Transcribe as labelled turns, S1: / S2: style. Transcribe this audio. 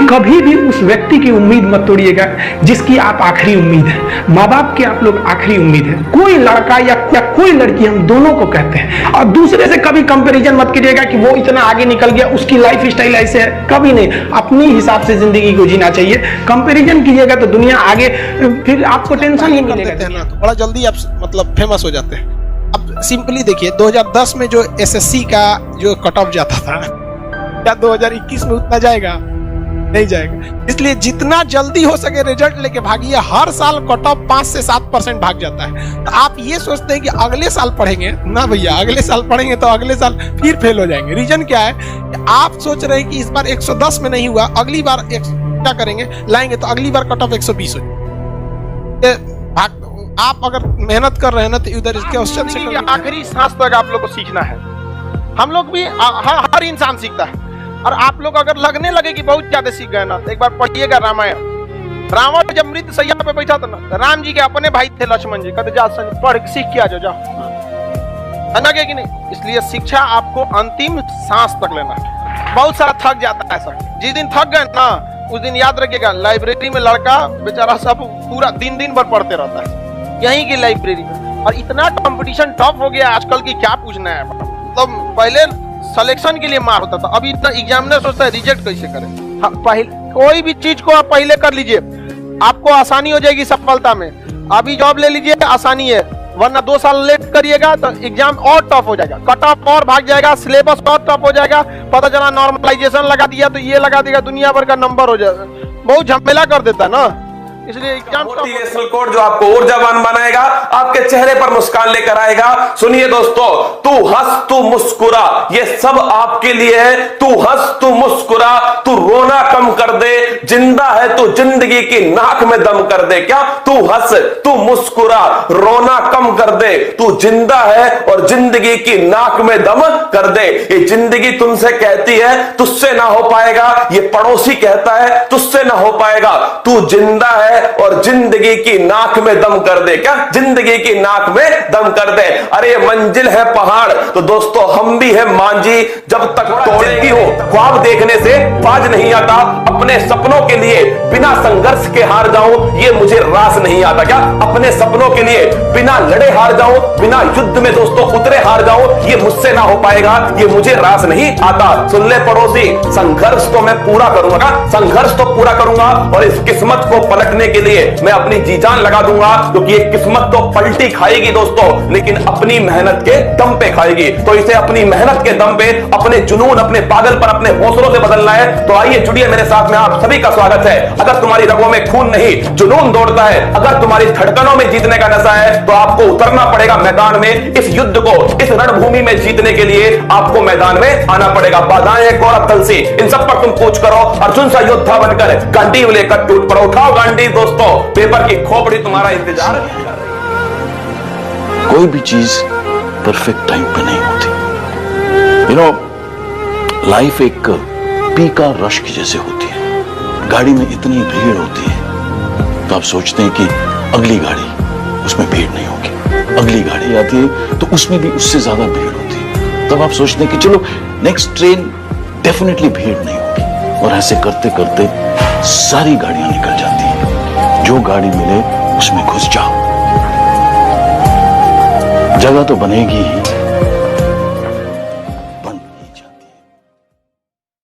S1: कभी भी उस व्यक्ति की उम्मीद मत तोड़िएगा जिसकी आप आखिरी उम्मीद है। माँ बाप के आप लोग आखिरी उम्मीद है। कोई लड़का या कोई लड़की, हम दोनों को कहते हैं। और दूसरे से कभी कंपैरिजन मत कीजिएगा कि वो इतना आगे निकल गया, उसकी लाइफ स्टाइल ऐसे है, कभी नहीं। अपनी हिसाब से जिंदगी को जीना चाहिए। कंपैरिजन कीजिएगा तो दुनिया आगे, फिर आपको टेंशन ही मिलेगा।
S2: तो बड़ा जल्दी आप मतलब फेमस हो जाते हैं। अब सिंपली देखिए, 2010 में जो एसएससी का जो कट ऑफ जाता था, क्या 2021 में उतना जाएगा? नहीं जाएगा। इसलिए जितना जल्दी हो सके रिजल्ट लेके भागिए। हर साल कट ऑफ 5 से 7% भाग जाता है। तो आप ये सोचते हैं कि अगले साल पढ़ेंगे ना भैया, अगले साल पढ़ेंगे तो अगले साल फिर फेल हो जाएंगे। रीजन क्या है? आप सोच रहे हैं कि इस बार 110 में नहीं हुआ, अगली बार क्या करेंगे, लाएंगे तो अगली बार कट ऑफ 120 हो जाए। आप अगर मेहनत कर रहे हैं ना तो इधर इसके क्वेश्चन से आखिरी सांस तक आप लोग को सीखना है। हम लोग भी हर इंसान सीखता है। और आप लोग अगर लगने लगे कि बहुत ज्यादा सीख गए ना, तो एक बार पढ़िएगा रामायण। रावण जब मृत सैया पे बैठा था ना, तो राम जी के अपने भाई थे लक्ष्मण जी, कहते जा पढ़ सीख के आ जाओ, है ना कि नहीं? इसलिए शिक्षा आपको अंतिम सांस तक लेना है। बहुत सारा थक जाता है सर। जिस दिन थक गए ना, उस दिन याद रखिएगा, लाइब्रेरी में लड़का बेचारा सब पूरा दिन भर पढ़ते रहता है यहीं की लाइब्रेरी में। और इतना कंपटीशन टफ हो गया आजकल की, क्या पूछना है। मतलब पहले सिलेक्शन के लिए मार होता था, अभी इतना एग्जामिनर सोचता है रिजेक्ट कैसे करें। हाँ, कोई भी चीज को आप पहले कर लीजिए, आपको आसानी हो जाएगी सफलता में। अभी जॉब ले लीजिए, आसानी है, वरना 2 साल लेट करिएगा तो एग्जाम और टफ हो जाएगा, कट ऑफ और भाग जाएगा, सिलेबस और टफ हो जाएगा। पता चला नॉर्मलाइजेशन लगा दिया तो ये लगा देगा, दुनिया भर का नंबर हो जाएगा, बहुत झमेला कर देता है ना। इसलिए एग्जाम
S3: मोटिवेशनल कोड जो आपको ऊर्जावान बनाएगा, आपके चेहरे पर मुस्कान लेकर आएगा। सुनिए दोस्तों, तू हंस तू मुस्कुरा, ये सब आपके लिए है। तू हंस तू मुस्कुरा, तू रोना कम कर दे, जिंदा है तू जिंदगी की नाक में दम कर दे। क्या? तू हंस तू मुस्कुरा, रोना कम कर दे, तू जिंदा है और जिंदगी की नाक में दम कर दे। ये जिंदगी तुमसे कहती है तुझसे ना हो पाएगा, ये पड़ोसी कहता है तुझसे ना हो पाएगा। तू जिंदा है और जिंदगी की नाक में दम कर दे। क्या? जिंदगी की नाक में दम कर दे। अरे ये मंजिल है पहाड़, तो दोस्तों हम भी है मांझी। जब तक तोड़ेगी हो ख्वाब देखने से बाज नहीं आता। अपने सपनों के लिए बिना संघर्ष के हार जाऊं, ये मुझे रास नहीं आता। क्या? अपने सपनों के लिए बिना लड़े हार जाऊं, बिना युद्ध में दोस्तों उतरे हार जाऊं, ये मुझसे ना हो पाएगा, ये मुझे रास नहीं आता। सुन ले पड़ोसी, संघर्ष तो मैं पूरा करूंगा, संघर्ष तो पूरा करूंगा, और इस किस्मत को पलटने के लिए मैं अपनी जी जान लगा दूंगा, क्योंकि ये किस्मत तो पलटी खाएगी दोस्तों, लेकिन अपनी मेहनत के दम पे खाएगी। तो इसे अपनी मेहनत के दम पे, अपने जुनून, अपने पागल पर, अपने हौसलों से बदलना है। तो आइए जुड़िए मेरे साथ में, आप सभी का स्वागत है। अगर तुम्हारी रगों में खून नहीं जुनून दौड़ता है, अगर तुम्हारी धड़कनों में जीतने का नशा है, तो आपको उतरना पड़ेगा मैदान में। इस युद्ध को, इस रणभूमि में जीतने के लिए आपको मैदान में आना पड़ेगा। बाधाएं कौरव तलसी, इन सब पर तुम कूच करो, अर्जुन सा योद्धा बनकर गांडीव लेकर टूट पड़ो। उठाओ गांडी दोस्तों, पेपर की खोपड़ी तुम्हारा इंतजार।
S4: कोई भी चीज परफेक्ट टाइम पे नहीं होती। यू नो, लाइफ एक पीका रश की जैसे होती है। गाड़ी में इतनी भीड़ होती है तो आप सोचते हैं कि अगली गाड़ी, उसमें भीड़ नहीं होगी। अगली गाड़ी आती है तो उसमें भी उससे ज्यादा भीड़ होती है। तब आप सोचते हैं कि चलो नेक्स्ट ट्रेन डेफिनेटली भीड़ नहीं होगी। और ऐसे करते करते सारी गाड़ियां निकल जाती हैं। जो गाड़ी मिले उसमें घुस जाओ, जगह तो बनेगी ही।